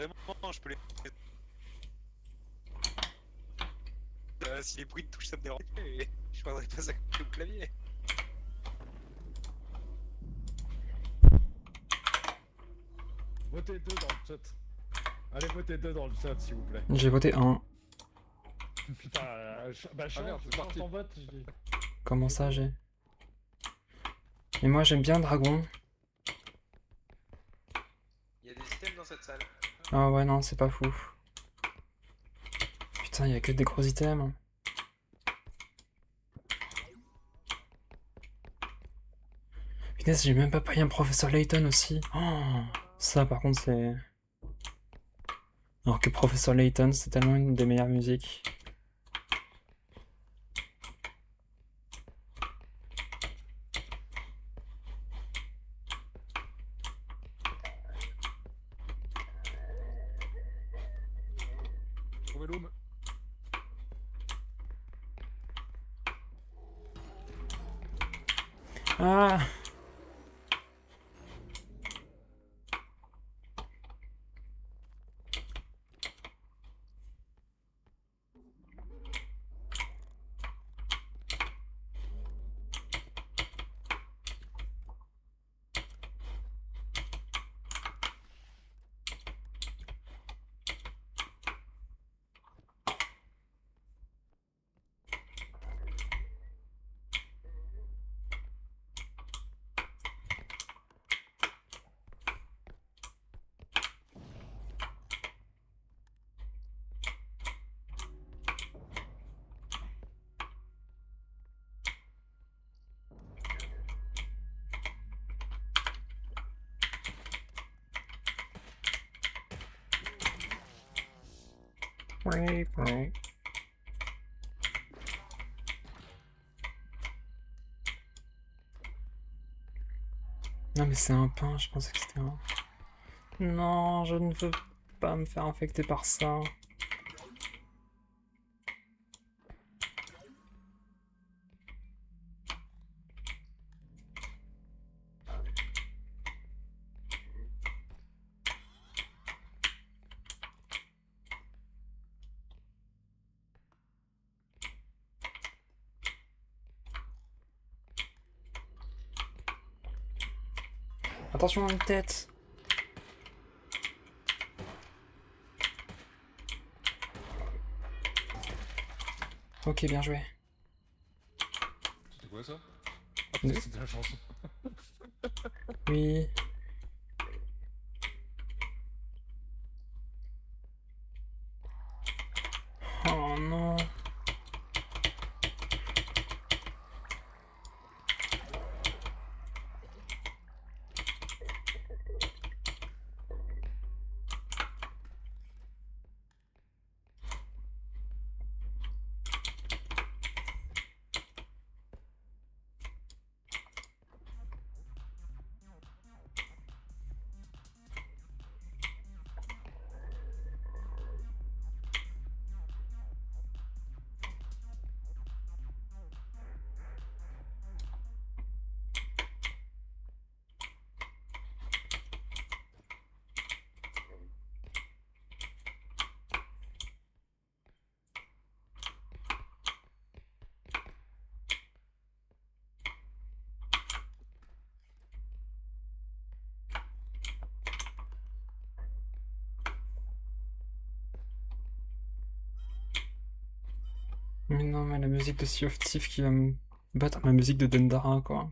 vraiment, je peux les. Si les bruits de touche ça me dérange, je prendrais pas ça comme au clavier. Votez 2 dans le chat. Allez, votez 2 dans le chat, s'il vous plaît. J'ai voté 1. Putain, bah change, merde, c'est change parti. ton vote, je dis. Comment ça, j'ai... Mais moi, j'aime bien Dragon. Il y a des items dans cette salle. Ah ouais, non, c'est pas fou. Putain, il y a que des gros items. Punaise, j'ai même pas pris un Professeur Layton aussi. Oh, ça, par contre, c'est... Alors que Professeur Layton, c'est tellement une des meilleures musiques. Trouvez l'oum. Ah! Ouais. Non mais c'est un pain, je pensais que c'était un... Non, je ne veux pas me faire infecter par ça. Attention, une tête. Ok, bien joué. C'était quoi ça? Ah putain, c'était la chanson. Oui. Oh non. Mais non, mais la musique de Sea of Thieves qui va me battre ma musique de Dendara, quoi.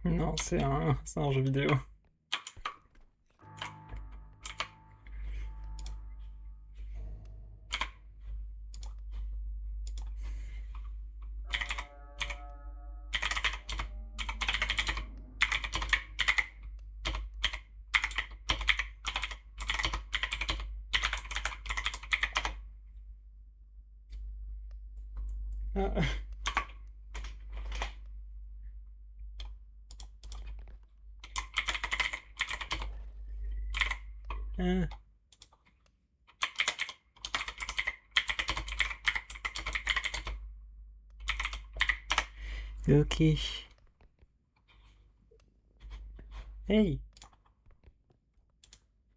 Non, c'est un jeu vidéo. Ah. Ah. Ok. Hey!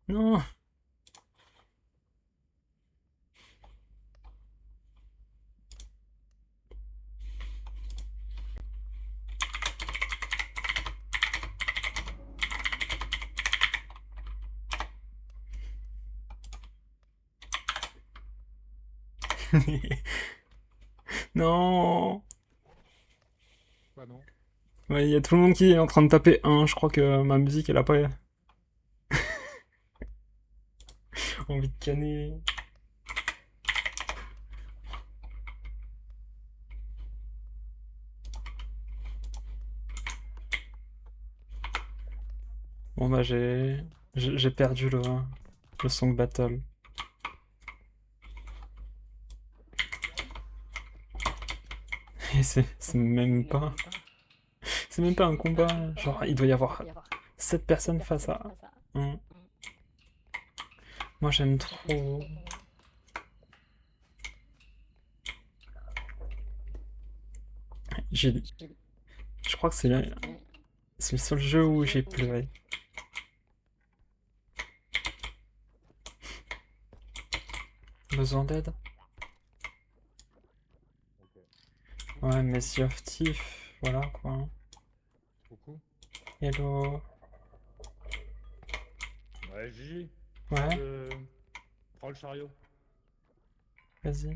Non! Non! Bah non. Ouais, il y a tout le monde qui est en train de taper 1. Je crois que ma musique, elle a pas envie de canner. Bon bah j'ai perdu le song battle. Et c'est même pas un combat. Genre il doit y avoir 7 personnes face à 1. Moi j'aime trop. Je crois que c'est le seul jeu où j'ai pleuré. Besoin d'aide? Ouais, mais Sea of Thief, voilà quoi. Coucou. Hello. Ouais, Gigi. Ouais, Prends le chariot. vas-y.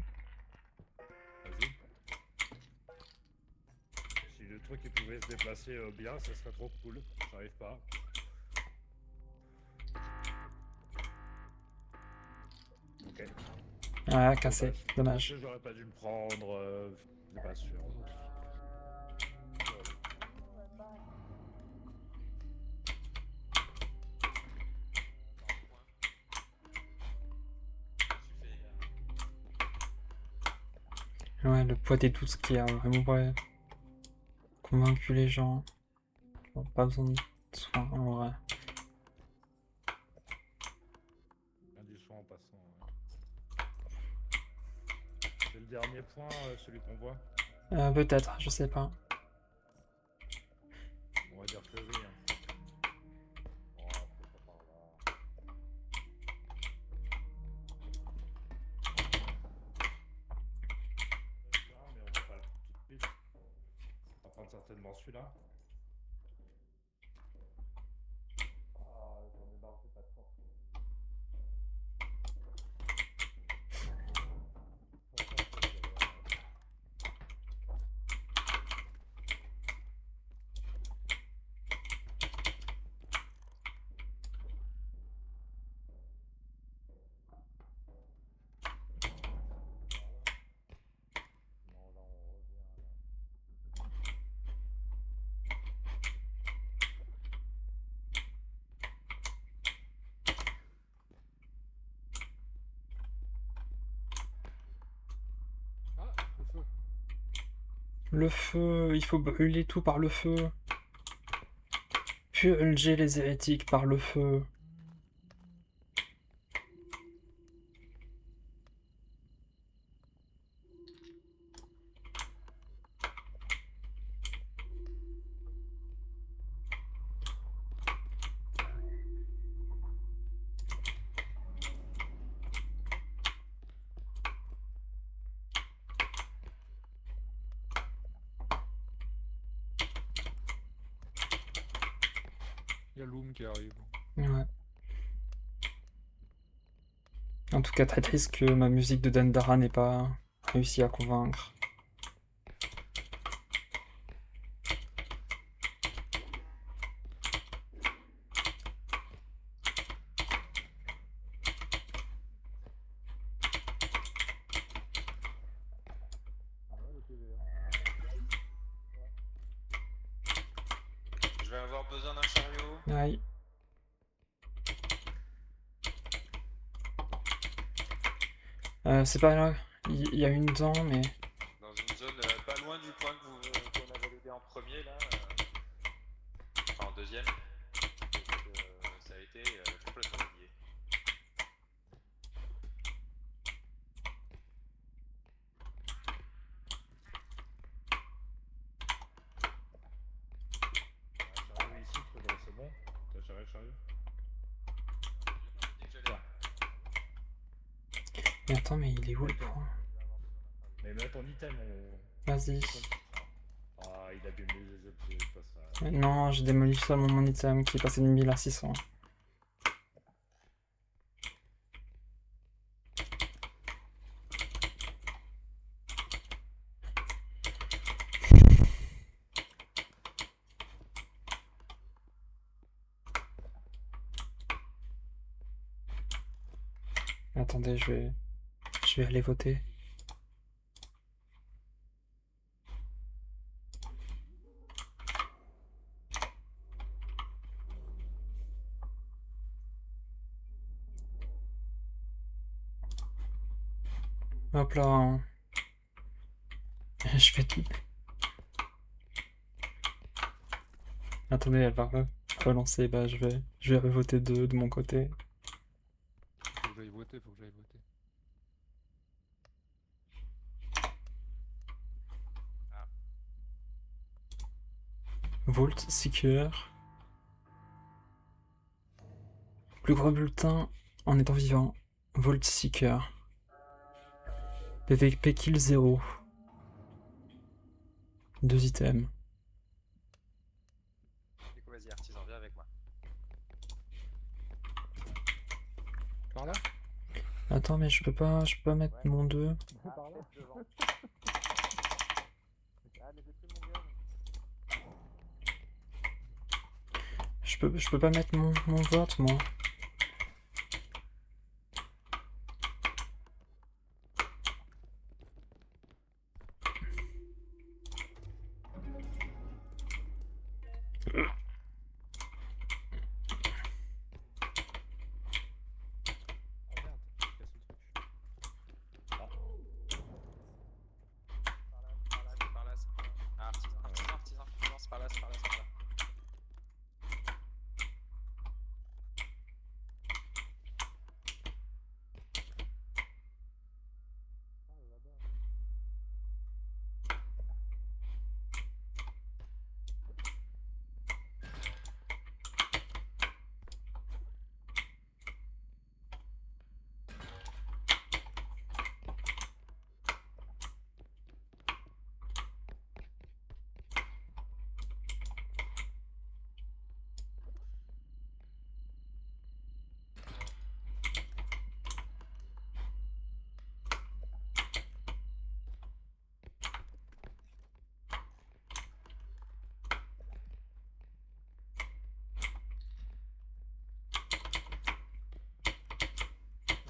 Vas-y. Si le truc il pouvait se déplacer bien, ça serait trop cool. J'arrive pas. Ok. Ah, cassé, dommage. J'aurais pas dû me prendre. Je suis pas sûr. Ouais, le poids des doutes qui a vraiment ouais, convaincu les gens. Bon, pas besoin de soins en vrai. Un du soin en passant. Ouais. C'est le dernier point, celui qu'on voit. Peut-être, je sais pas. On va dire que oui. Hein. Oh, c'est pas par là. Ah, mais on va pas le prendre tout de suite. On va prendre certainement celui-là. Ah, j'en ai marre, c'est pas de force. Non, là, on revient. Ah, le feu. Le feu, il faut brûler tout par le feu. Purger les hérétiques par le feu. Il y a Loom qui arrive. Ouais. En tout cas, très triste que ma musique de Dandara n'ait pas réussi à convaincre. besoin d'un chariot. Aïe. C'est pas là. Il y a une dent, mais... Dans une zone pas loin du point qu'on a validé en premier là. Enfin en deuxième. Donc, ça a été complètement oublié. Chariot ici, c'est bon. T'as charré le chariot? Dès que je l'ai. Mais attends, mais il est où le point? Mais mets ton item. Vas-y. Ah, il abîme les objets, pas ça. Non, j'ai démoli seulement mon item qui est passé de 1000 à 600. Attendez, je vais aller voter. Hop là. Je vais tout. Attendez, elle va relancer. Bah, je vais revoter de mon côté. Faut que j'aille voter, faut que j'aille voter. Vault Seeker. Plus gros bulletin en étant vivant. Vault Seeker. PVP kill 0. 2 items. Du coup vas-y artisan, viens avec moi. Par là? Attends, mais je peux pas mettre Ouais. mon 2. Par là devant. Ah mais j'ai plus mon gun. Je peux pas mettre mon vote, moi. Ah merde, j'ai cassé le truc. Par là, c'est par là. Ah artisan, non c'est par là, c'est par là, c'est par là.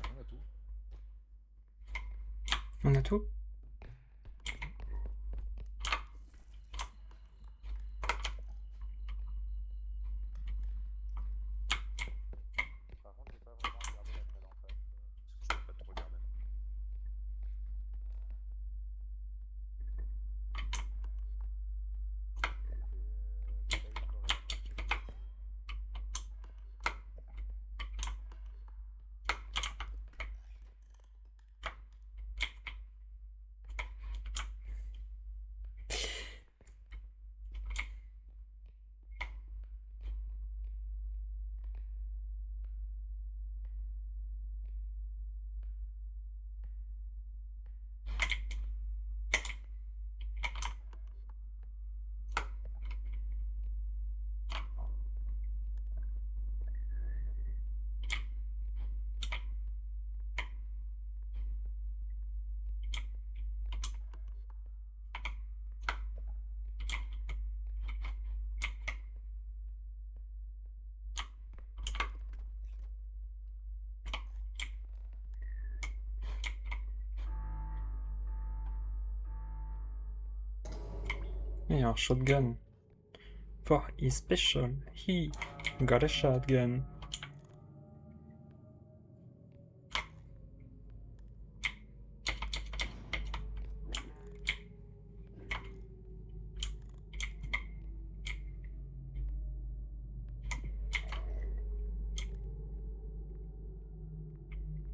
Ah, on a tout. On a tout? Par contre j'ai pas vraiment regardé la salle en face. Parce que je peux pas trop regarder. Il y a un shotgun. For his special, he got a shotgun.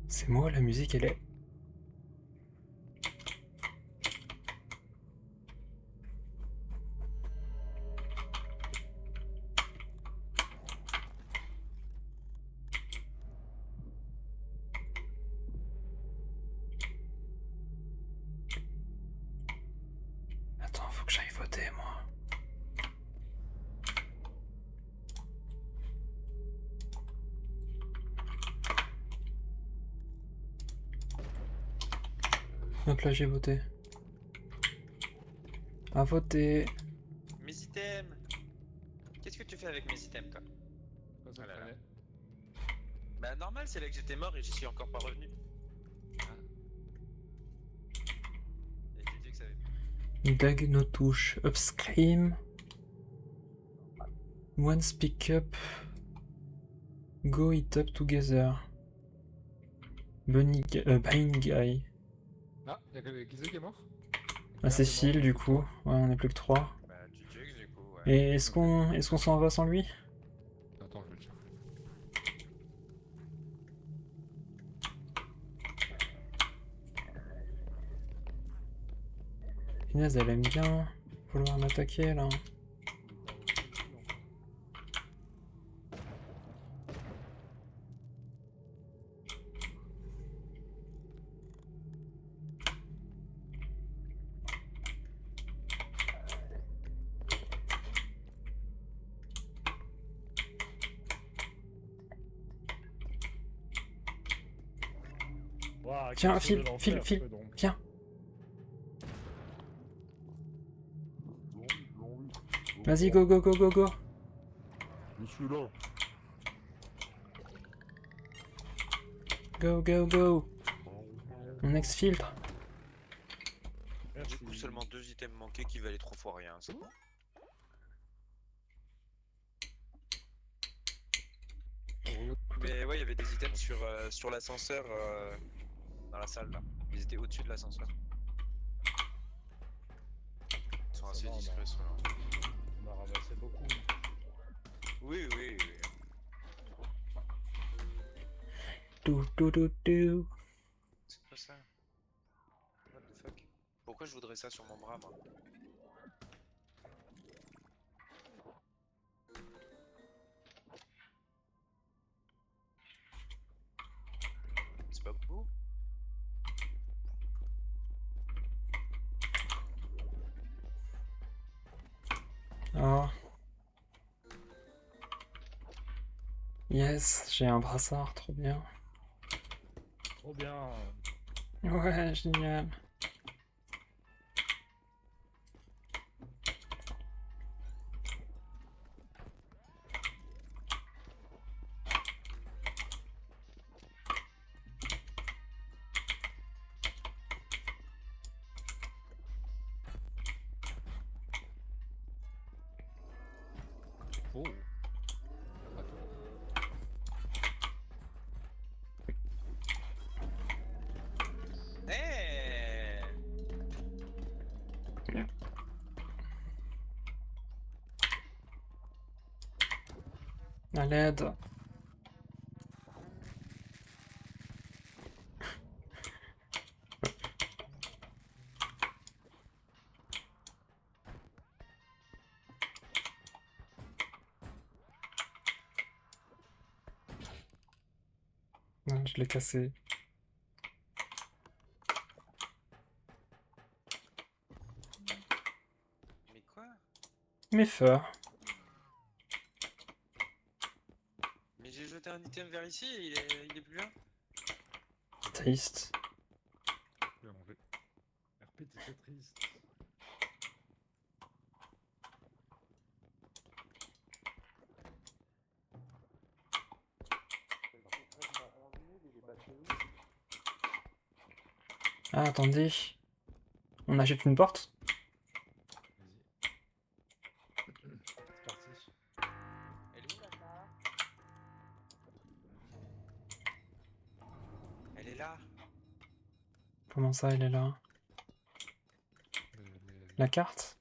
C'est moi, la musique, elle est... Attends, faut que j'aille voter, moi. Hop là, j'ai voté. À voter. Mes items. Qu'est-ce que tu fais avec mes items, toi? Pas ça Ah là là. traînait. Bah normal, c'est là que j'étais mort et j'y suis encore pas revenu. Et j'ai dit que ça avait... Dag no touche. Upscream. One speak up. Go it up together. Bunny Buying Guy. Ah, y'a qui c'est qui est mort? Ah, c'est Phil du coup. Ouais, on est plus que 3. Bah tu jugs du coup, ouais. Et est-ce qu'on s'en va sans lui? Attends, je vais le chercher. Inès, elle aime bien vouloir m'attaquer là. Ouah, Tiens, quel file, feu de l'enfer, file, file. feu donc. Viens. Vas-y, go, go, go, go, go. Je suis là. Go, go, go. On exfiltre. Merci. Du coup, seulement 2 items manqués qui valaient 3 fois rien, c'est bon. Mais ouais, il y avait des items sur l'ascenseur dans la salle là. Ils étaient au-dessus de l'ascenseur. Ils sont assez va, discrets ceux-là. On a ramassé beaucoup. Oui, oui, oui. Do. C'est quoi ça? What the fuck? Pourquoi je voudrais ça sur mon bras, moi? C'est pas beau? Oh. Yes, j'ai un brassard, trop bien. Trop bien. Ouais, génial. Oh. Hey! À l'aide. Non, je l'ai cassé. Mais quoi? Mes feux. Mais j'ai jeté un item vers ici et il est plus là? Triste. Je vais manger. RP, t'es triste. Ah, attendez. On achète une porte? Vas-y. C'est parti. Elle est où la carte? Elle est là. Comment ça, elle est là? La carte?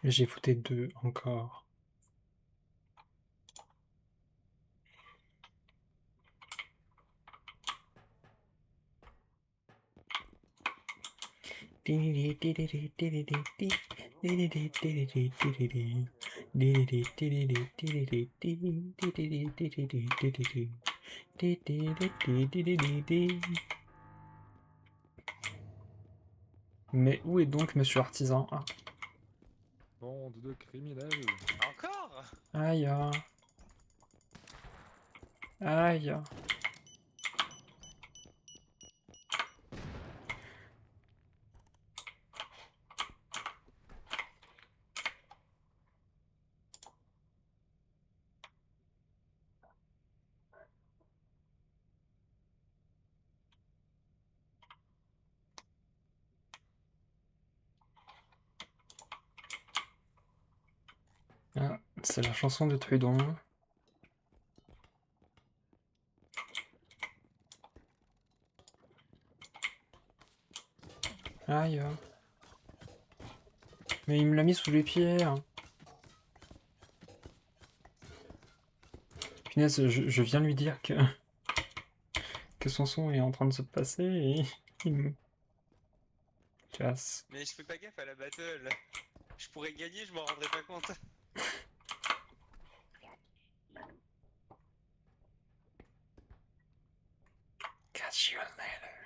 J'ai fouté 2 encore. Mais où est donc Monsieur Artisan? Ah. Bande de criminels. Encore? Aïe. Aïe. Ah, c'est la chanson de Trudon. Aïe. Mais il me l'a mis sous les pieds. Punaise, je viens lui dire que son son est en train de se passer et il me casse. Mais je fais pas gaffe à la battle. Je pourrais gagner, je m'en rendrais pas compte. Catch you later.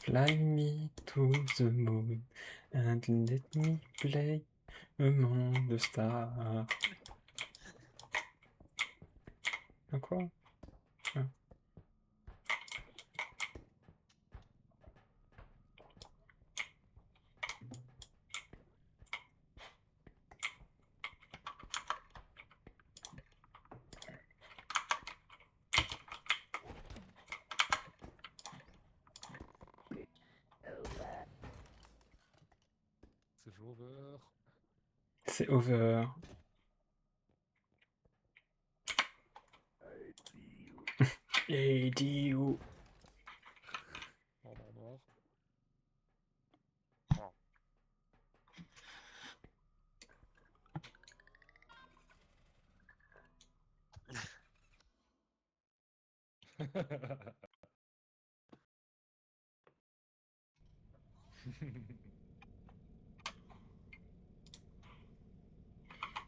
Fly me to the moon and let me play among the stars. Ah, quoi? Ah. C'est over. C'est over. Hey, Dio. En noir.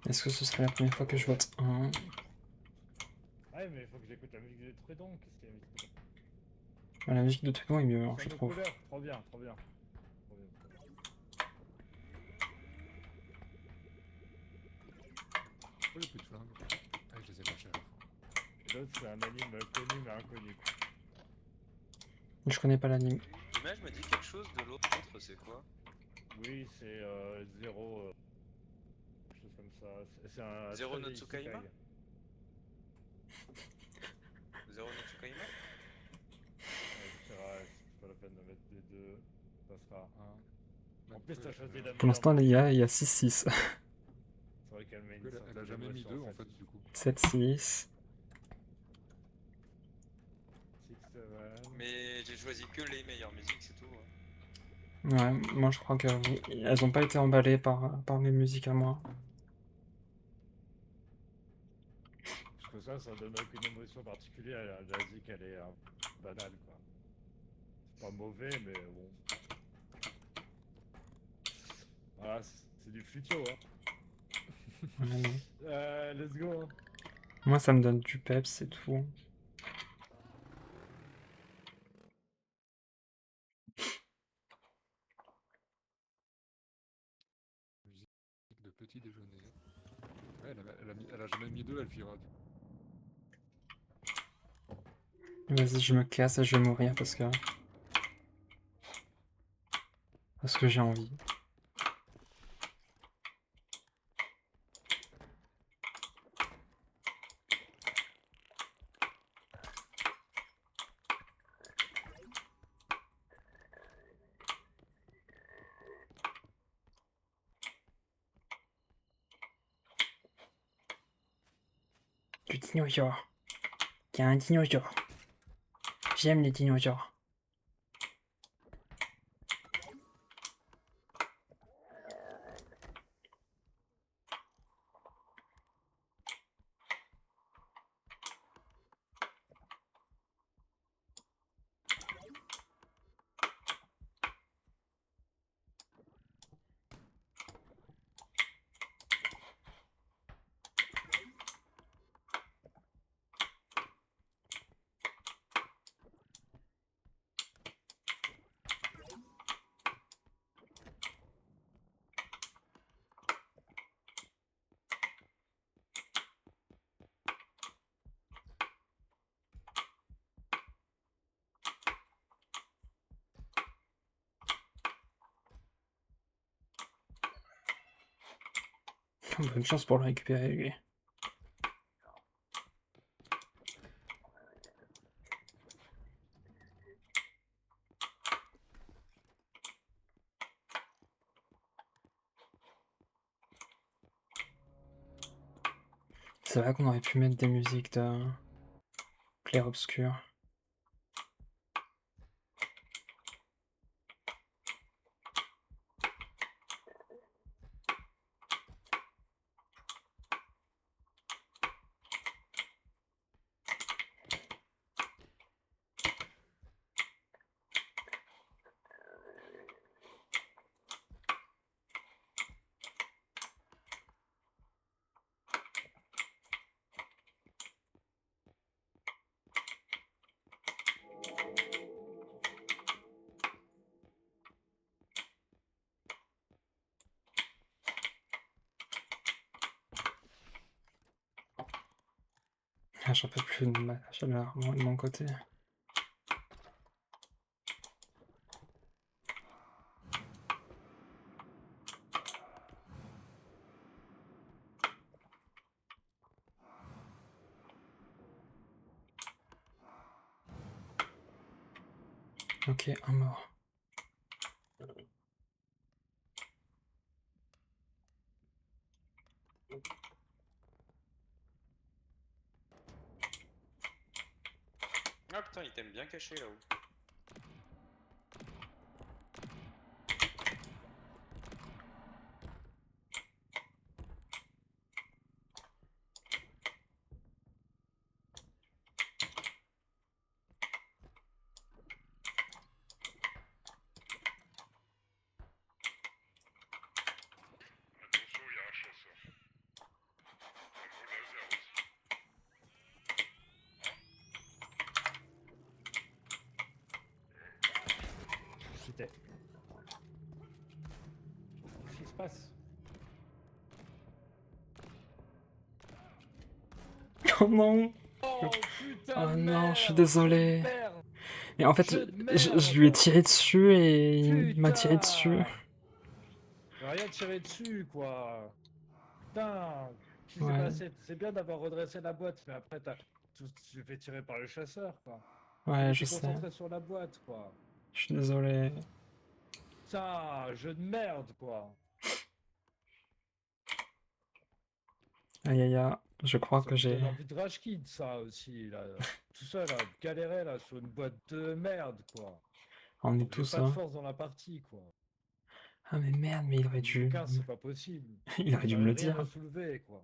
Est-ce que ce serait la première fois que je vote un? Ouais, mais il faut que j'écoute la musique de Trudon. Qu'est-ce qu'il y a mis Trudon? Ah, la musique de Trudon est mieux, hein, je Cinq de trouve. couleurs, trop bien, trop bien. Trop bien, trop bien. Pourquoi j'ai plus de flingues? Ah, je les ai lâchés à la fin. Et l'autre, c'est un anime connu mais inconnu. Je connais pas l'anime. L'image me dit quelque chose de l'autre, c'est quoi? Oui, c'est Zéro. Quelque chose comme ça. C'est un. Zéro très no Tsukaima isekai. Zéro no Tsukaima? C'est pas la peine de mettre des deux. Ça sera un. En plus, t'as choisi la Pour l'instant, meilleure il y a 6-6. C'est vrai qu'elle met une Elle a certaine jamais mis émotion, 2 en cette fait, musique. du coup. 7-6. 6-7. Mais j'ai choisi que les meilleures musiques, c'est tout. Hein. Ouais, moi je crois que elles ont pas été emballées par mes musiques à moi. Parce que ça donne aucune émotion particulière. La musique, elle est banale, quoi. C'est pas mauvais, mais bon. Voilà, c'est du flutio, hein. Ouais, non. Let's go, hein. Moi ça me donne du peps, c'est tout. petit déjeuner. Ouais, elle a jamais mis deux, Elvira. Vas-y, je me casse et je vais mourir parce que j'ai envie. Du dinosaure. Il y a un dinosaure. J'aime les dinosaures. Bonne chance pour le récupérer, lui. C'est vrai qu'on aurait pu mettre des musiques de clair-obscur. Ah, j'en peux plus de ma chaleur, moi, de mon côté. Ok, un mort. Ah putain, il t'aime bien caché là-haut. Attention, il y a un chasseur. Un gros laser aussi. J'étais. Qu'est-ce qui se passe? Oh non! Oh putain Oh de non, je suis merde, désolé. jeu de merde. Et en fait, Jeu de je lui ai merde. tiré dessus et il m'a tiré dessus. Putain. J'ai rien tiré dessus, quoi. Putain. Qu'est-ce qui s'est Ouais, passé? C'est bien d'avoir redressé la boîte, mais après, tu t'es fait tirer par le chasseur, quoi. Il ouais, je était sais. concentré sur la boîte, quoi. Je suis désolé. Putain, jeu de merde, quoi. Aïe aïe aïe, je crois Ça que me j'ai... donne envie de rage kid, ça aussi, là. Tout ça, là, galérer, là, sur une boîte de merde, quoi. On est J'ai tous, pas de hein. force dans la partie, quoi. Ah mais merde, mais il aurait Niveau dû... 15, c'est pas possible. Il aurait dû me J'arrive le rien à dire. soulever, quoi.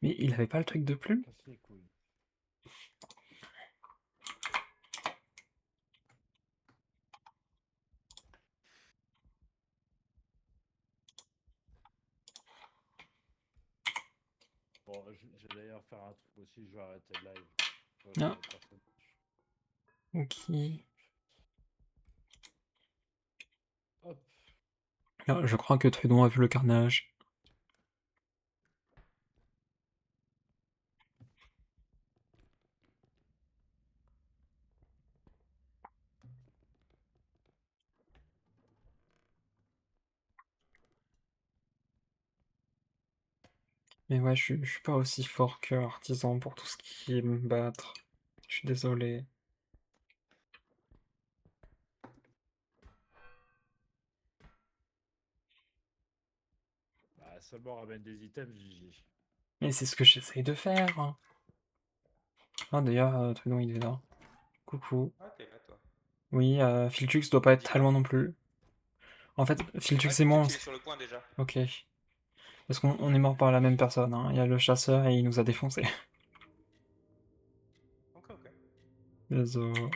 Mais il avait pas le truc de plume? Casse les couilles. Bon, je vais d'ailleurs faire un truc aussi, je vais arrêter le live. Ah, ok. Hop. Je crois que Trudon a vu le carnage. Mais ouais, je suis pas aussi fort que Artisan pour tout ce qui est me battre. Je suis désolé. Bah, seulement ramène des items, Gigi. Mais c'est ce que j'essaye de faire, hein. Ah d'ailleurs, Trudon il est là. Coucou. Ah, t'es là, toi. Oui, Filtux doit pas être très Dis-moi. loin non plus. En fait, Ah, Filtux et Filtux, moi, on il est s'est... sur le point déjà. Ok. Parce qu'on est mort par la même personne, hein. Il y a le chasseur et il nous a défoncé. Ok, ok. Désolé.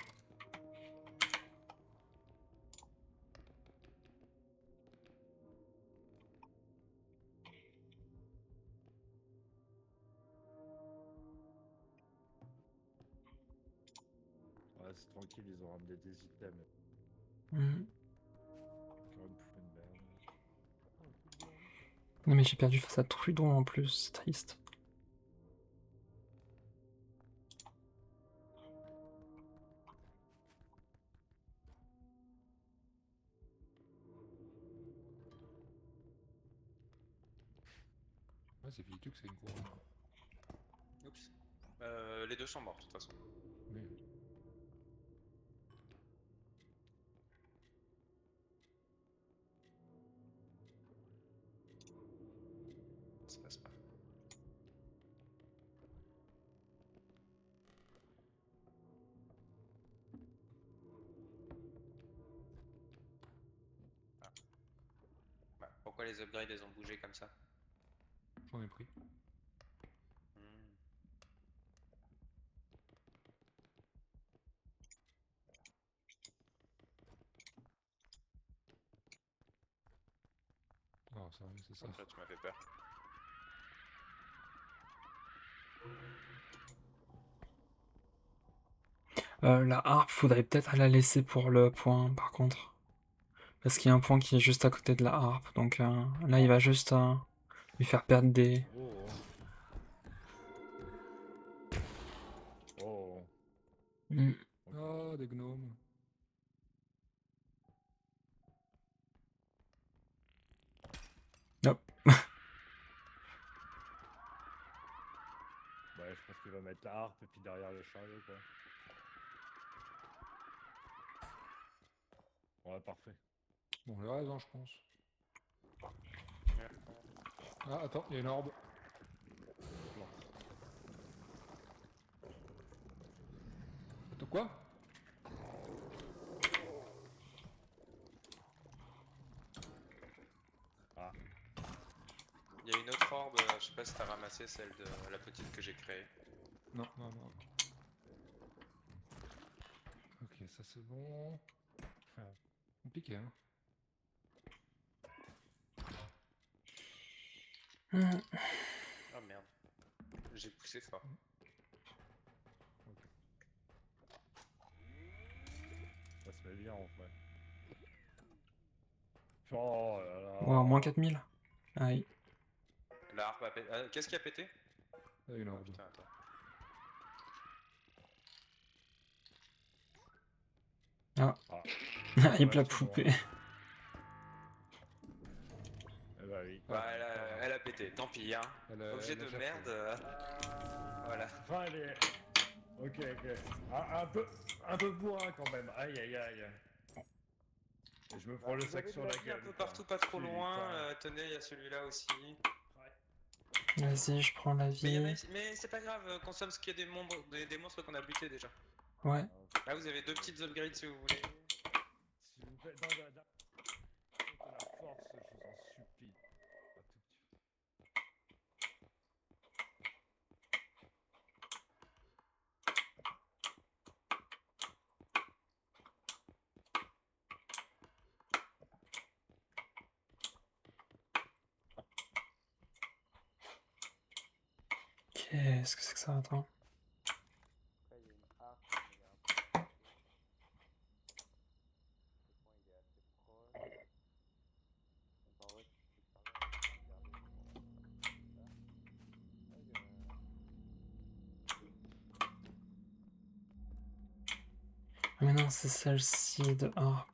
Ouais, c'est tranquille, ils ont ramené des items. Mhm. Encore une fois, une merde. Non mais j'ai perdu face à Trudon en plus, c'est triste. Ouais, c'est Filtux, c'est une couronne. Oups. Les deux sont morts, de toute façon. Oui. Ça passe pas. Ah. Bah, pourquoi les upgrades, elles ont bougé comme ça? J'en ai pris. Hmm. Oh, ça, c'est ça. Après, tu m'as fait peur. La harpe, faudrait peut-être la laisser pour le point, par contre. Parce qu'il y a un point qui est juste à côté de la harpe, donc là il va juste lui faire perdre des... Oh. Oh. Mm. Ah, des gnomes. Hop. Ouais, je pense qu'il va mettre la harpe et puis derrière le chariot, quoi. Ouais, parfait. Bon, le reste, hein, je pense. Ah, attends, il y a une orbe. Attends, quoi? Ah. Il y a une autre orbe, je sais pas si t'as ramassé celle de la petite que j'ai créée. Non, non, non. Ok, ça c'est bon. Enfin, compliqué, hein. Mm. Oh merde. J'ai poussé fort. Ça se met bien en vrai. Oh là là. Wow, moins 4000. Aïe. La harpe a pété. Qu'est-ce qui a pété? Ah, une Oh orbe. putain, attends. Ah. Ah. Rip la Ouais, c'est bon. poupée. Eh bah oui. Bah, elle a pété, tant pis, hein. Objet Elle a de déjà merde. Voilà. Enfin, elle est... Ok, ok. Un peu bourrin quand même. Aïe, aïe, aïe. Et je me prends le Vous sac avez sur de la la vie gueule. un peu quoi. partout, pas trop Putain. loin. Tenez, il y a celui-là aussi. Vas-y, je prends la Mais, y en a vie. ici- mais c'est pas grave, consomme ce qu'il y a des monstres qu'on a butés déjà. Ouais. Là, vous avez deux petites upgrades si vous voulez. S'il vous plaît, non, la force, je vous en supplie. Un tout petit- Qu'est-ce que c'est que ça? Attends. Après, il y a une harpe, mais il est un peu compliqué. Le point, il est assez proche. Mais non, c'est celle-ci de harpe.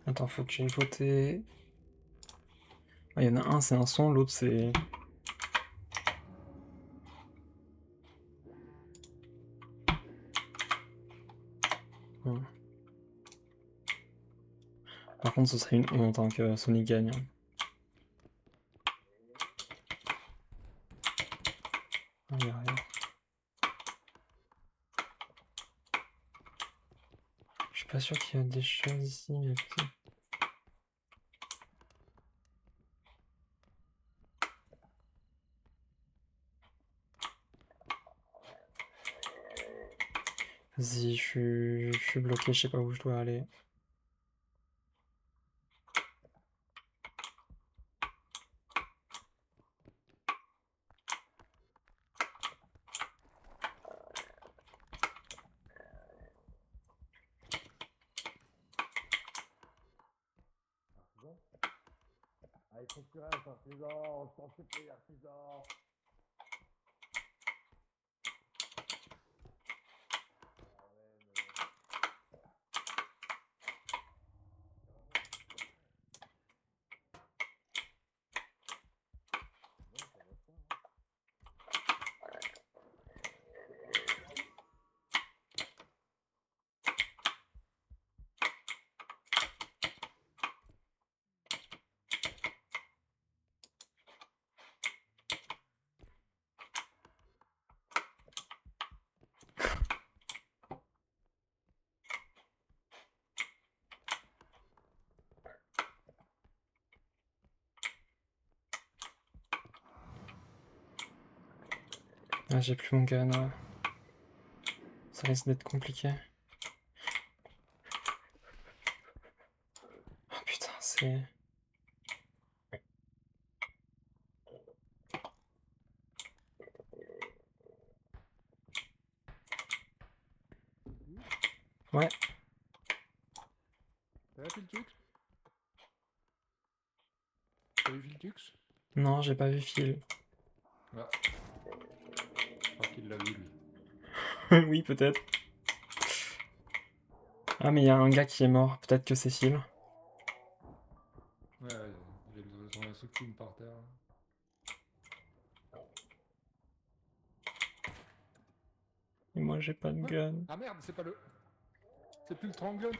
Attends, faut que j'aille voter. Ah, il y en a un, c'est un son, l'autre, c'est... Hmm. Par contre, ce serait une honte hein, que Sony gagne. Ah, y a rien. Je suis pas sûr qu'il y a des choses ici, mais peut-être. Vas-y, je suis bloqué, je sais pas où je dois aller. Artisan. Ah, il faut que tu restes, artisan. Je t'en supplie, artisan. Ah, j'ai plus mon gun. Ouais. Ça risque d'être compliqué. Oh putain, c'est... Ouais, T'as Filtux? T'as vu Filtux? non, j'ai pas vu Phil. Ah. Je crois qu'il l'a vu lui. Oui, peut-être. Ah, mais il y a un gars qui est mort. Peut-être que c'est Phil. Ouais, il a son instructime par terre. Et moi, j'ai pas de Ouais. gun. Ah merde, c'est pas le... C'est plus le Tranglun.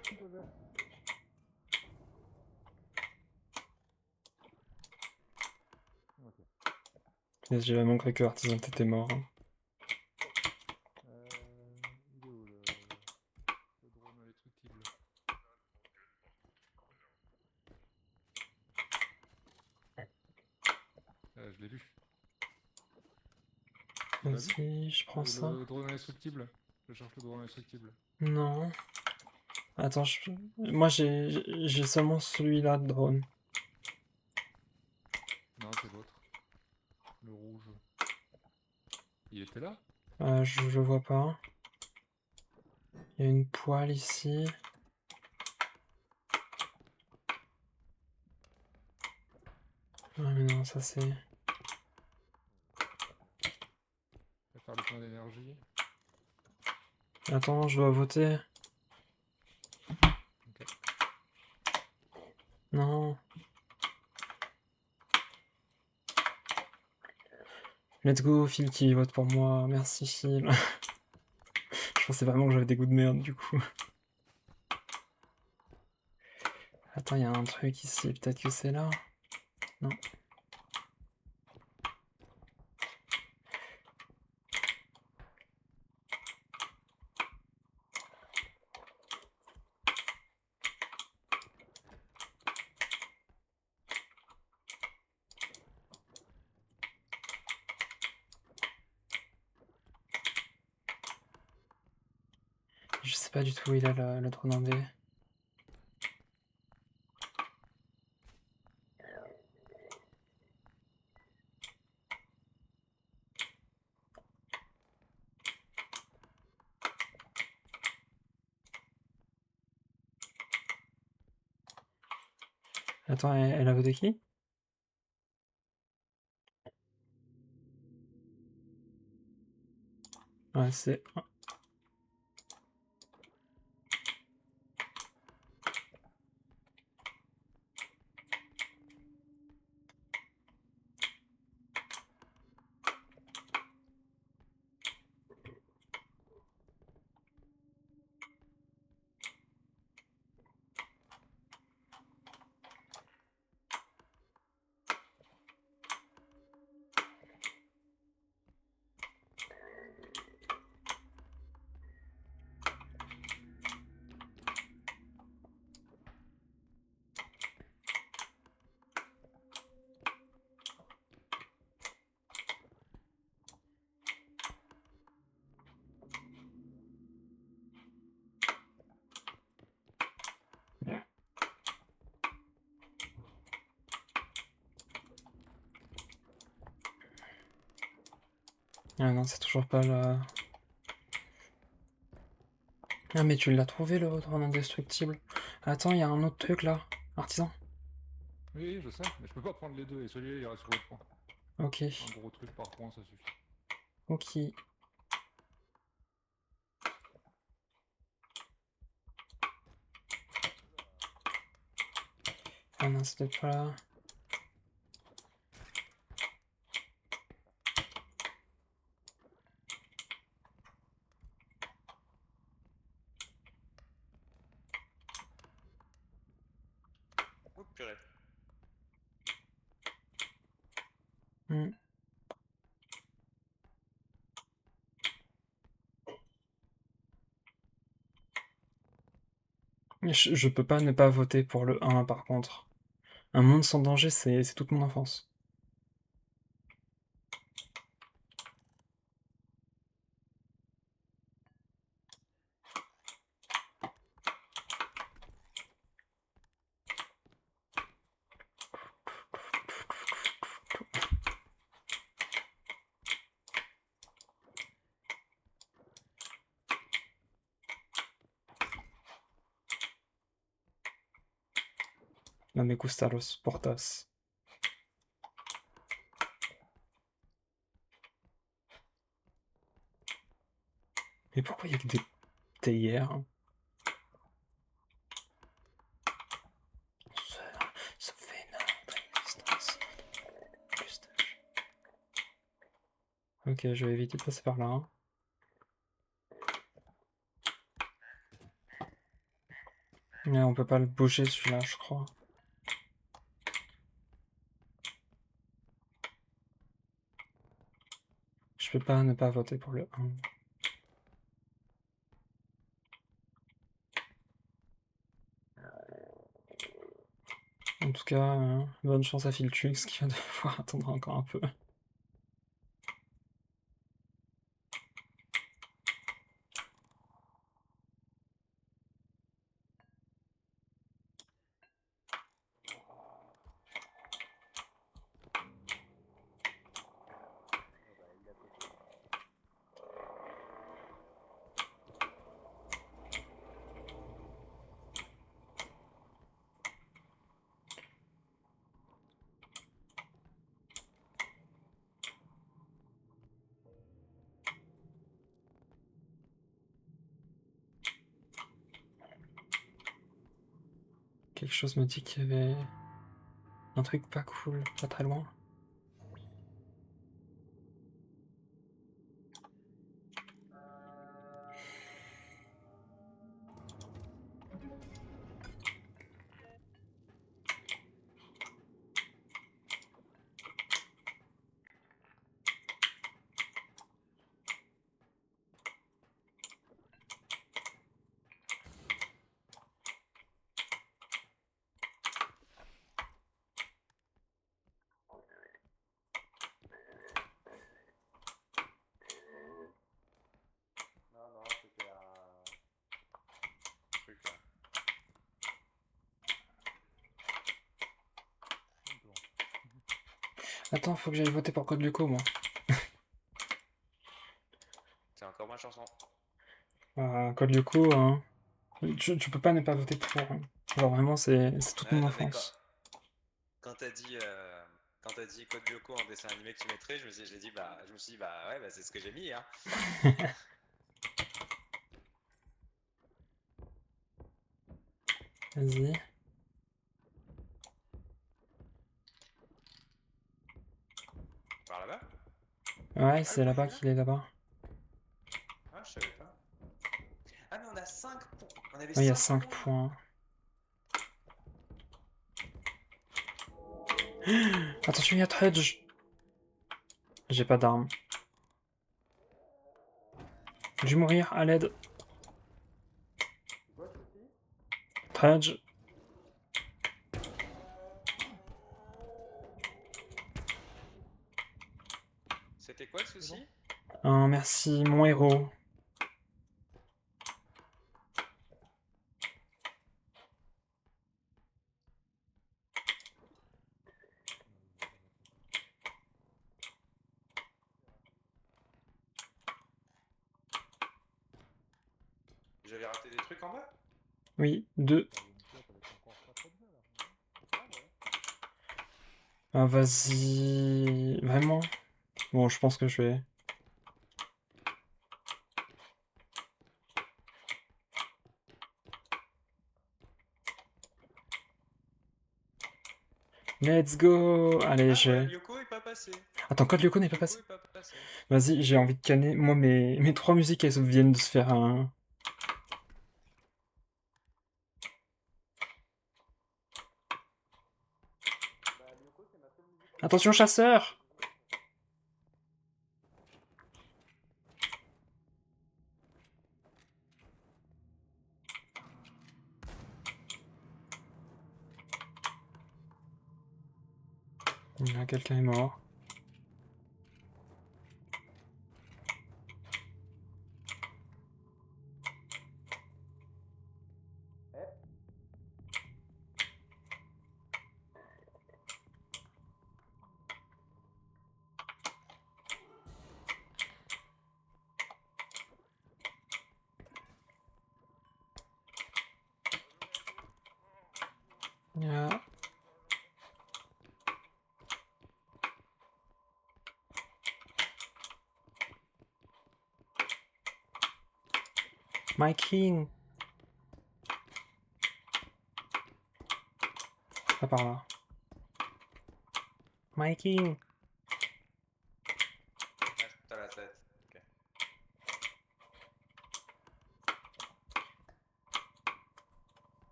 J'ai vraiment cru que Artisan t'étais mort. Hein. Il est où le drone indestructible? Je l'ai vu. Tu l'as vu? Vas-y, je prends ça. Le drone indestructible. Je cherche le drone indestructible. Non. Attends, moi j'ai seulement celui-là de drone. Non, c'est l'autre. Le rouge. Il était là? Je le vois pas. Il y a une poêle ici. Ah mais non, ça c'est... Il va faire le plein d'énergie. Attends, je dois voter. Ok. Non. Let's go, Phil qui vote pour moi. Merci Phil. Je pensais vraiment que j'avais des goûts de merde du coup. Attends, il y a un truc ici. Peut-être que c'est là. Non. Je sais pas du tout où il a le drone indé. Attends, elle a voté qui? Ouais, c'est... Ah non, c'est toujours pas le... Ah mais tu l'as trouvé le drone indestructible. Attends, il y a un autre truc là. Artisan. Oui, je sais, mais je peux pas prendre les deux et celui-là il reste sur le point. Ok. Un gros truc par point, ça suffit. Ok. Ah non, c'est peut-être pas là. Oh purée. Hmm. Je peux pas ne pas voter pour le 1 par contre. Un monde sans danger, c'est toute mon enfance. No me gusta los portas. Mais pourquoi il y a que des théières? Ça fait énorme distance. Ok, je vais éviter de passer par là. Hein. Mais on peut pas le bouger celui-là, je crois. Je peux pas ne pas voter pour le 1. En tout cas, bonne chance à Filtrux qui va devoir attendre encore un peu. Quelque chose me dit qu'il y avait un truc pas cool, pas très loin. Attends, faut que j'aille voter pour Code Lyoko, moi. C'est encore ma chanson. Code Lyoko, hein. Tu peux pas ne pas voter pour. Hein. Genre vraiment, c'est toute Ouais, mon non, mais enfance. quand t'as dit Code Lyoko en dessin animé que tu mettrais, je me suis dit, bah ouais, bah, c'est ce que j'ai mis, hein. Vas-y. Par là-bas? Ouais, Ah, c'est le là-bas premier, là? qu'il est là-bas. Ah, je savais pas. Ah, mais on a 5 points. On avait Oui, il y a 5 5 points. points. Attention, il y a Trudge. J'ai pas d'arme. Je vais mourir, à l'aide. Trudge. C'était quoi le souci? Merci, mon héros. J'avais raté des trucs en bas? Oui, 2. T'as une pièce avec encore pas trop de mal, là. Ah ouais. Ah, vas-y. Vraiment? Bon, je pense que je vais. Let's go! Allez, Ah j'ai. ouais, Lyoko est pas passé. Attends, Code Lyoko n'est pas Lyoko passé. est pas passé. Vas-y, j'ai envie de canner. Moi, mes 3 musiques, elles viennent de se faire un. Attention, chasseur! Quelqu'un est mort. Yeah. My king! Pas par là. My king! Ah, t'as la tête. Ok.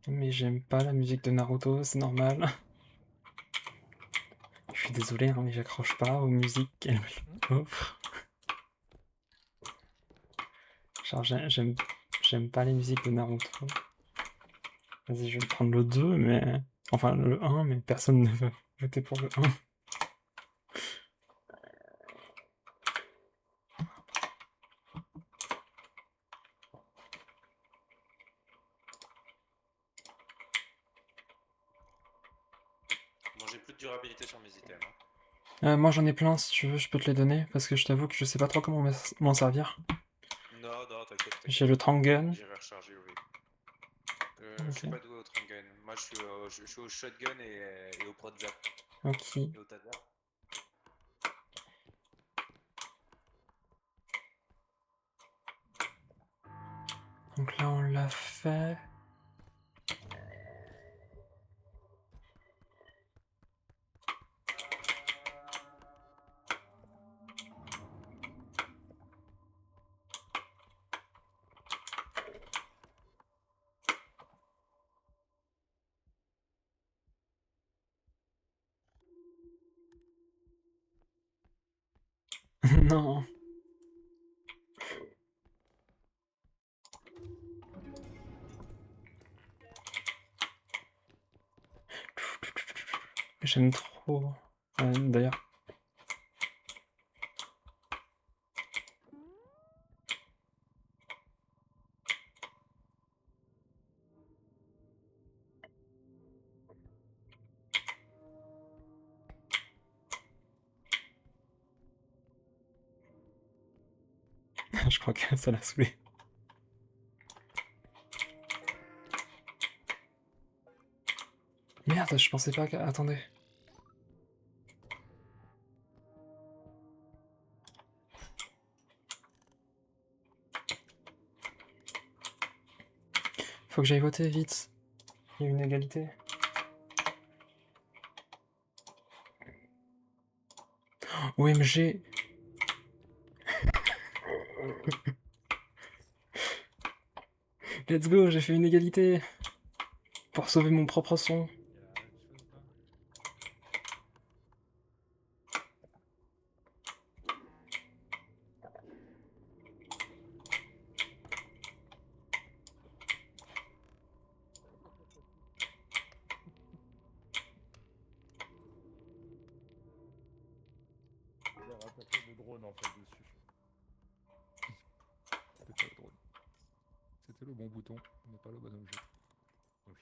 Mais j'aime pas la musique de Naruto, c'est normal. Je suis désolé, hein, mais j'accroche pas aux musiques qu'elle offre. Genre, j'aime pas les musiques de Naruto. Vas-y, je vais prendre le 2, mais. Enfin, le 1, mais personne ne veut voter pour le 1. Bon, j'ai plus de durabilité sur mes items. Hein. Moi, j'en ai plein, si tu veux, je peux te les donner, parce que je t'avoue que je sais pas trop comment m'en servir. Non, non, t'inquiète. J'ai le Trangun. J'irai recharger au Je Ok. suis pas doué au Trangun. Moi, je suis au shotgun et au prod zap. Ok. Et au taser. Donc là, on l'a fait. Non. J'aime trop. D'ailleurs. Je crois que ça l'a saoulé. Merde, je pensais pas que... Attendez. Faut que j'aille voter vite. Il y a une égalité. OMG. Let's go, j'ai fait une égalité. Pour sauver mon propre son. Il y a autre chose là? Il y a rattrapé le drone en fait dessus. C'était pas le drone. C'était le bon bouton, mais pas le bon objet. Oui.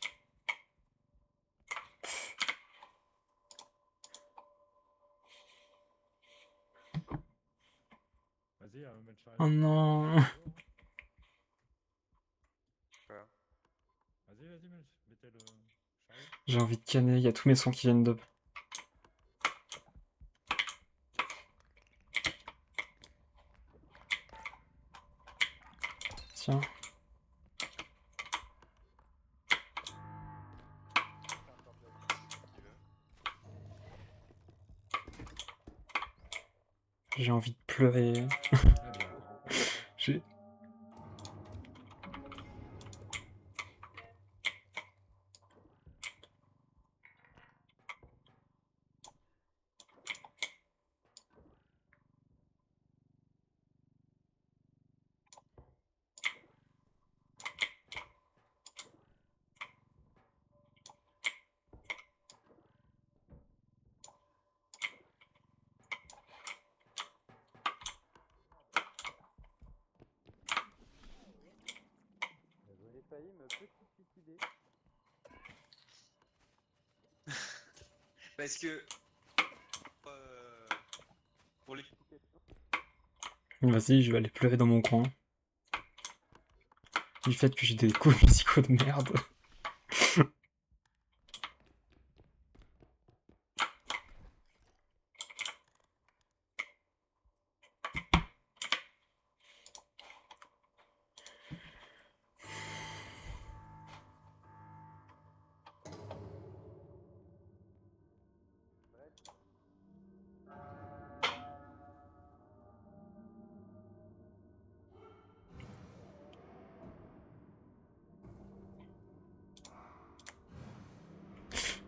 Vas-y, mettre Charlie. Oh non. Quoi? Vas-y, mettez le Charlie. J'ai envie de canner, il y a tous mes sons qui viennent de... Tiens. J'ai envie de pleurer. Ah bien. J'ai... J'ai failli me petit suicider. Parce que pour l'explication, Vas-y, je vais aller pleurer dans mon coin. Du fait que j'ai des coups musicaux de merde.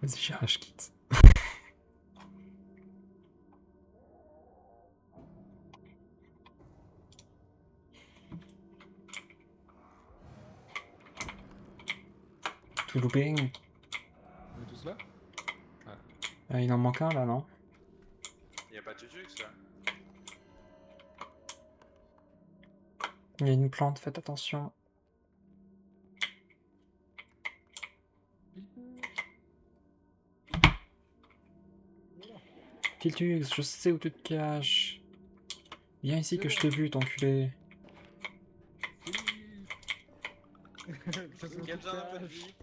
Vas-y, j'ai rage quitte. Tout looping. On est tous là? Il en manque un là, non? il n'y a pas de Jujux là. Il y a une plante, faites attention. Piltux, je sais où tu te caches. Viens ici que je te bute, enculé. Qui a besoin d'un peu de vie?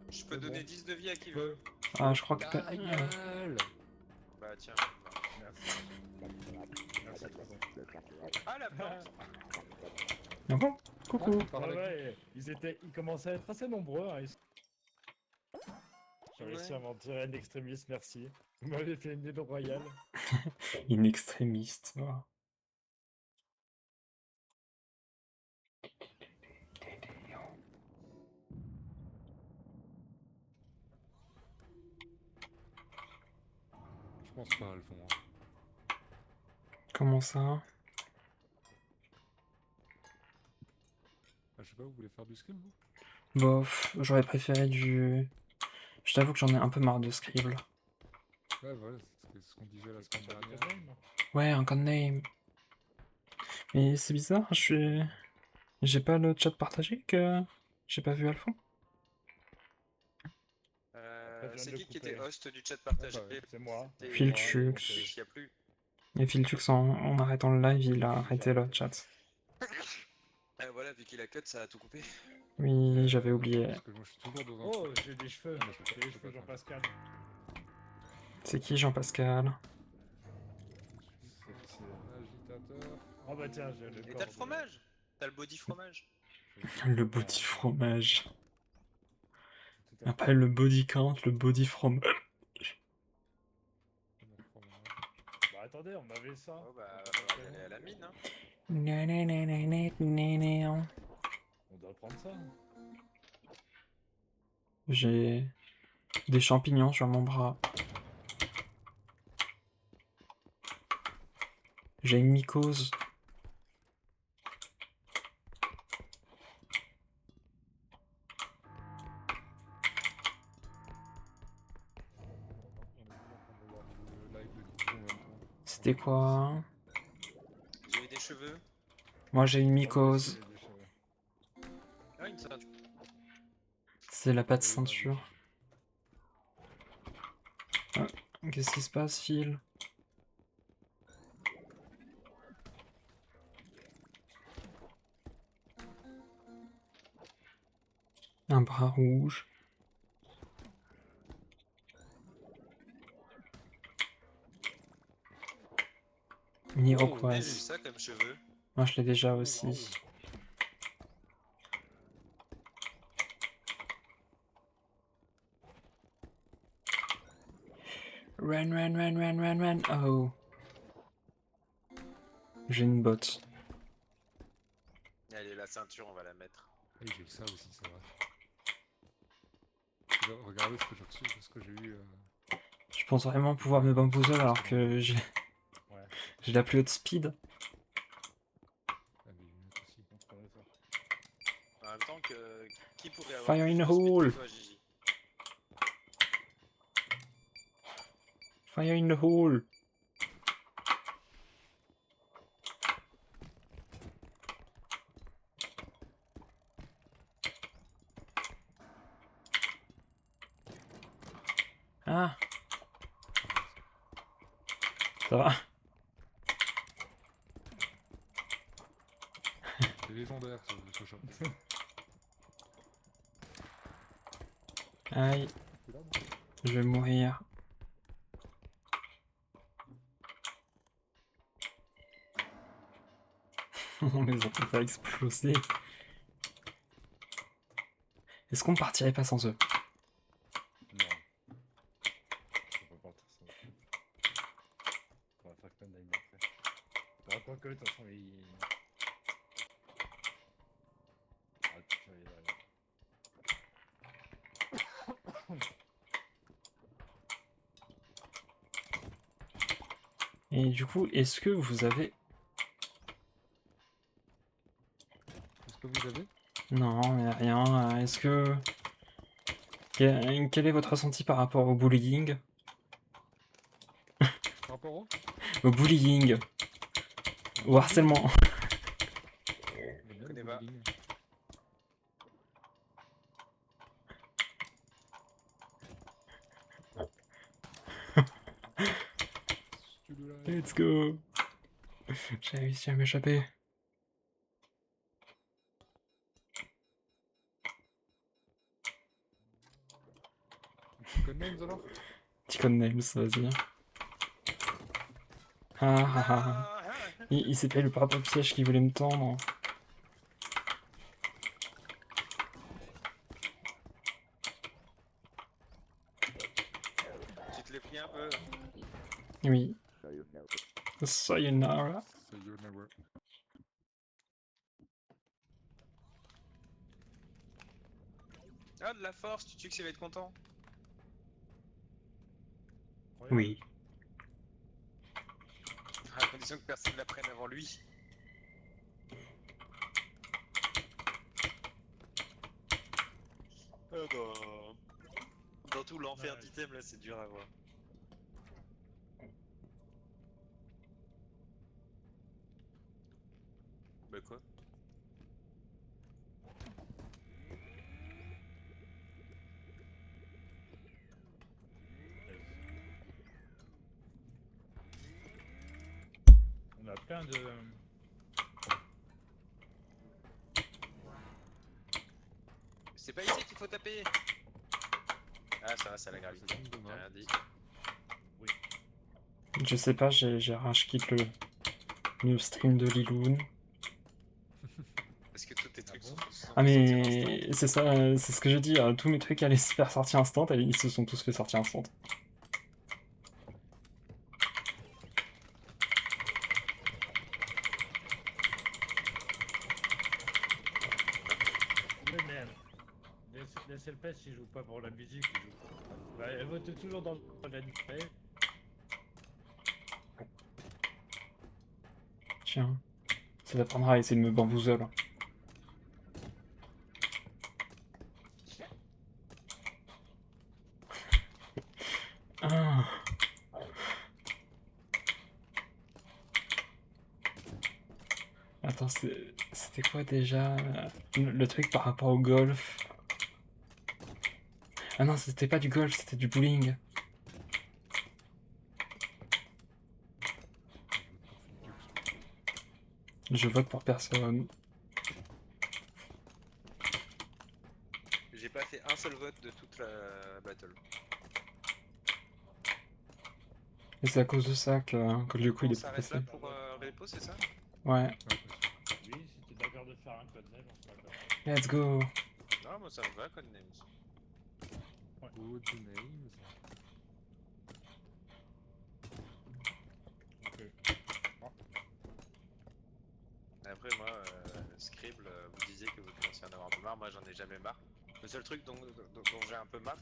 Je peux C'est donner bon. 10 de vie à qui veut. Ah, je crois que... Ta gueule! Bah tiens. Merci. Merci, Tristan. Ah la plante. Ah bon? Coucou. Par Ouais, avec ouais, ils commençaient à être assez nombreux. Hein. J'ai réussi à m'en tirer un extrémiste, merci. Vous m'avez fait une île royale. Une extrémiste. Oh. Je pense pas, elles font. Hein. Comment ça? Ah, je sais pas, vous voulez faire du script vous? Bof, j'aurais préféré du... Je t'avoue que j'en ai un peu marre de Scribble. Ouais, voilà, c'est ce qu'on disait la semaine dernière. Ouais, un codename. Mais c'est bizarre, j'ai pas le chat partagé que j'ai pas vu à le fond. je viens C'est de qui couper. était host du chat partagé? Ah bah ouais, C'est moi. C'était- Filchux. Il y a plus. Et Filtux, en arrêtant le live, il a arrêté le chat. Voilà, vu qu'il a cut, ça a tout coupé. Oui, j'avais oublié. Parce que moi je suis toujours dans un. Oh, j'ai des cheveux. Ah, mais c'est J'ai pas- les c'est cheveux pas Jean-Pascal. C'est qui Jean-Pascal? C'est... Un agitateur. Oh bah tiens, j'ai le Et corps t'as le de- fromage. T'as le body fromage. Le body fromage. Tout à fait. Après le body count, le body fromage. Le fromage. Bah attendez, on avait ça. Oh bah, On va falloir y peut aller à la mine, hein. On doit prendre ça. J'ai des champignons sur mon bras. J'ai une mycose. On va regarder le live de Nico en même temps. C'était quoi? J'ai eu des cheveux. Moi j'ai une Moi mycose. aussi, j'ai des cheveux. Ah, une ceinture. C'est la pâte Oui, ceinture. Ah, qu'est-ce qui se passe, Phil? Un bras rouge. Une J'ai vu iroquoise. ça comme cheveux. Moi je l'ai déjà Oh, aussi. waouh. Run, run, run, run, run, run. Oh. J'ai une botte. Allez, la ceinture, on va la mettre. Oui, j'ai eu ça aussi, c'est vrai. Regardez ce que j'ai reçu, ce que j'ai eu. Je pense vraiment pouvoir me bamboozle alors que j'ai Ouais, j'ai la plus haute speed. Ah, des lunettes aussi. on prenait ça. En même temps que... Qui pourrait avoir Fire plus in de the speed que hole. toi, Gigi? Fire in the hole. Ah. Ça va. C'est légendaire ce shot. Aïe. C'est là, non Je vais mourir. On les entend faire exploser. Est-ce qu'on partirait pas sans eux? Non. On peut partir sans. On va faire que Nine après. Bon, quoique, de toute façon, il. Ah, tu vois, il va. Et du coup, est-ce que vous avez... Est-ce que vous avez Non, mais rien. Est-ce que... Quel est votre ressenti par rapport au bullying? par rapport au Au bullying. Au harcèlement. Le bien, connais le pas. bullying. Studio Live. Let's go. J'ai réussi à m'échapper. Code names alors Ticon Names, vas-y. Ah ah ah. Ah, ah, Il s'était le propre piège qui voulait me tendre. tu te l'es pris un peu. Oui. Sayonara. C'est Your Never. Ah, de la force, tu sais que ça va être content. Oui. À condition que personne la prenne avant lui. Dans tout l'enfer Ouais. d'item là, c'est dur à voir. Bah quoi? On a plein de. il faut taper. Ah, ça va, c'est la gravité. Ça tombe de J'ai main. rien dit. Je sais pas, j'ai rage quitte le stream de Liloun. Parce que tous tes trucs bon sont Ah sortis instant. mais c'est ça, c'est ce que j'ai dit, tous mes trucs allaient se faire sortir instant, et ils se sont tous fait sortir instant. Mais merde. Laissez le pêche, il joue pas pour la musique, il joue pour... Bah, elle vote toujours dans l'anime. Tiens, ça t'apprendra à essayer de me bamboozle. Ah. Attends, c'était quoi déjà le truc par rapport au golf? Ah non, c'était pas du golf, c'était du bowling. Je vote pour personne. J'ai pas fait un seul vote de toute la battle. Et c'est à cause de ça que du coup il On est pas s'arrête passé. là pour repo, c'est ça? Ouais, Oui, si t'es d'accord de faire un code name, on se d'accord. let's go. Non, moi ça me va, Codenames. Good names. Après, moi, Scribble, vous disiez que vous commenciez à en avoir un peu marre. Moi, j'en ai jamais marre. Le seul truc dont j'ai un peu marre,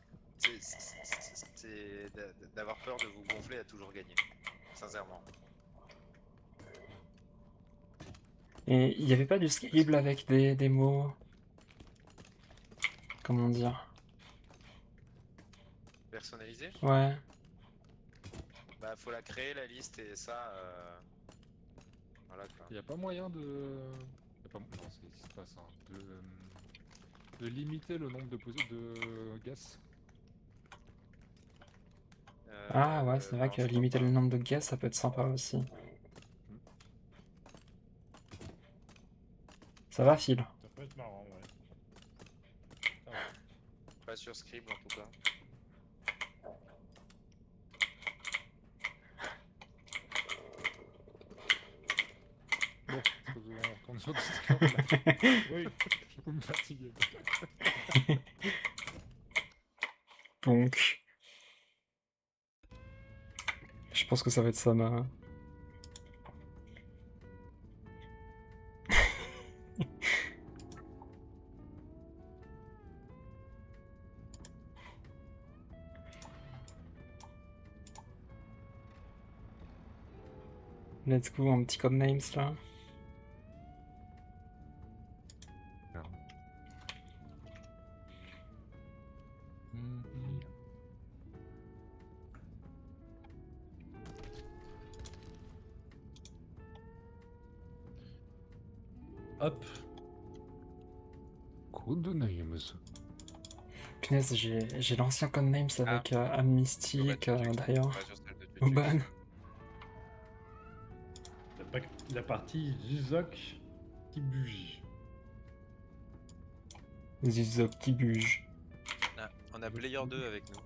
c'est d'avoir peur de vous gonfler à toujours gagner. Sincèrement. Et il y avait pas du scribble avec des mots. Comment dire? Personnalisé? Ouais. Bah, faut la créer, la liste, et ça. Voilà quoi. Il n'y a pas moyen de. Y a pas... Non, ça n'existe pas ça. De limiter le nombre de gaz. Ah ouais, c'est vrai Non, que je crois limiter pas. le nombre de guests, ça peut être sympa aussi. Ça va, Phil? Ça peut être marrant, ouais. Ça va. Pas sur Scribble en tout cas. Bon, on retourne sur Discord là. Oui, Vous me fatiguez. Donc. Je pense que ça va être ça ma. Let's go, un petit code names là. hop. Good names. Punaise, j'ai l'ancien code names avec Amnystic d'ailleurs. Pas sur celle de Twitch. Oban. La partie Zuzok qui bouge. Zizok qui buge. Ah, on a Player 2 avec nous.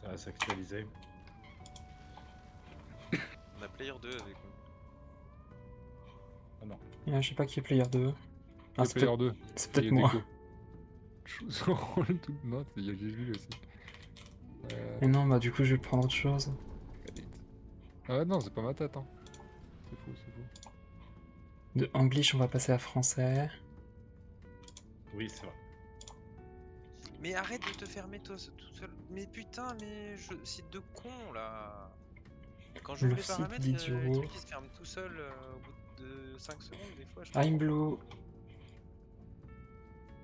Ça va s'actualiser. On a Player 2 avec nous. Ah non. Je sais pas qui est player 2. Ah, Le c'est player peut-être 2. c'est peut-être moi. Son rôle tout. Non, il y a Jésus aussi. Mais non, bah du coup je vais prendre autre chose. Ah non, c'est pas ma tête, hein. C'est faux, c'est faux. De English, on va passer à français. Oui, c'est vrai. Mais arrête de te fermer toi tout seul. Mais putain, mais site de con là. Quand je Le ouvre les site paramètres, d'idiot. le truc il se ferme tout seul au bout de 5 secondes des fois. Je I'm comprends. blue.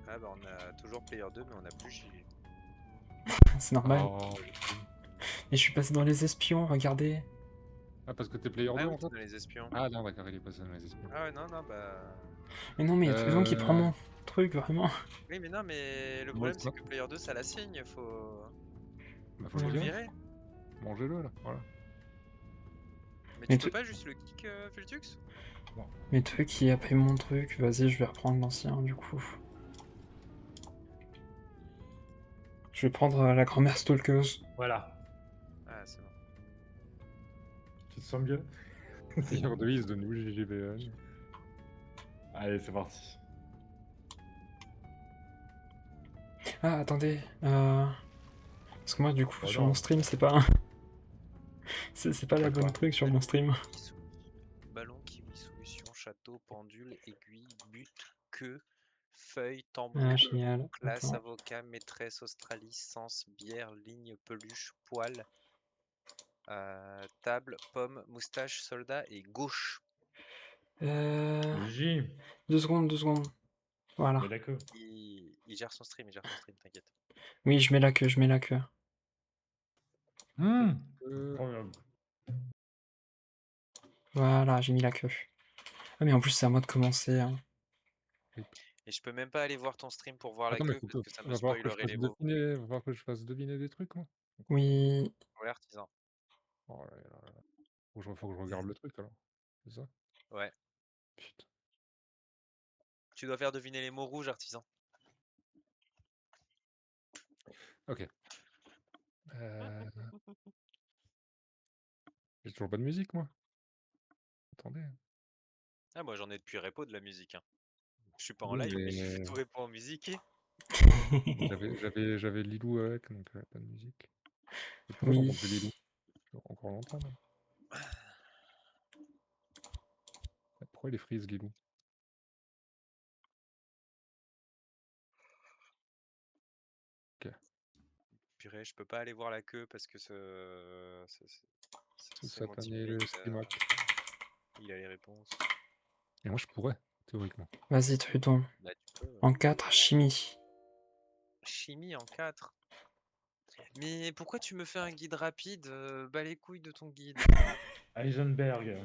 Ah bah on a toujours Player 2 mais on a plus JV. C'est normal. Oh. Et je suis passé dans les espions, regardez. Ah, parce que t'es player 2 Ah en oui, fait. dans les espions. Ah non, d'accord, il est passé dans les espions. Ah ouais, non, non, bah. Mais non, mais il y a tout le monde qui prend mon truc, vraiment. Oui, mais non, mais le Bon, problème c'est c'est pas- que Player 2 ça la signe, faut Bah, faut le le virer. virer. Mangez-le là, voilà. Mais Mais tu peux tu- pas juste le kick, Fultux? Mais truc qui a pris mon truc, vas-y, je vais reprendre l'ancien du coup. Je vais prendre la grand-mère stalkeuse. Voilà. Ah, c'est bon. Tu te sens mieux? Seigneur de Is de nous, GGVN. Allez, c'est parti. Ah, attendez. Parce que moi, du coup, Oh sur non. mon stream, c'est pas. C'est pas la Quoi? bonne truc sur mon stream. Ballon, kiwi, solution, château, pendule, aiguille, but, queue, feuille, tambour, Ah, génial. classe, Attends. avocat, maîtresse, Australie, sens, bière, ligne, peluche, poil, table, pomme, moustache, soldat et gauche. J. 2 secondes, 2 secondes. Voilà. Mais la queue. Il gère son stream, t'inquiète. Oui, je mets la queue, je mets la queue. Incroyable. Voilà, j'ai mis la queue. Ah, mais en plus, c'est à moi de commencer. Hein. Et je peux même pas aller voir ton stream pour voir Attends, la mais queue faut parce que, que ça me va falloir que je spoilerait fasse les mots. deviner, va falloir que je fasse deviner des trucs, moi. Oui. Ouais, artisan. Oh là là là là. Faut que je regarde le truc alors. C'est ça? Ouais. Putain. Tu dois faire deviner les mots rouges, artisan. Ok. J'ai toujours pas de musique, moi. Attendez. Ah, moi j'en ai depuis repo de la musique. Hein. Je suis pas en Oui, live, mais j'ai fait mais tout repo en musique. j'avais Lilou avec, donc pas de musique. Et pourquoi Oui. j'entends plus Lilou? Encore longtemps, même. Pourquoi il est freeze, Lilou? Ok. Purée, je peux pas aller voir la queue parce que Ce c'est mon satané, le teammate. Slimac. Il a les réponses. Et moi, je pourrais, théoriquement. Vas-y, Trudon. Bah, tu peux. En 4, chimie. Chimie en 4. Mais pourquoi tu me fais un guide rapide? Bats les couilles de ton guide. Heisenberg.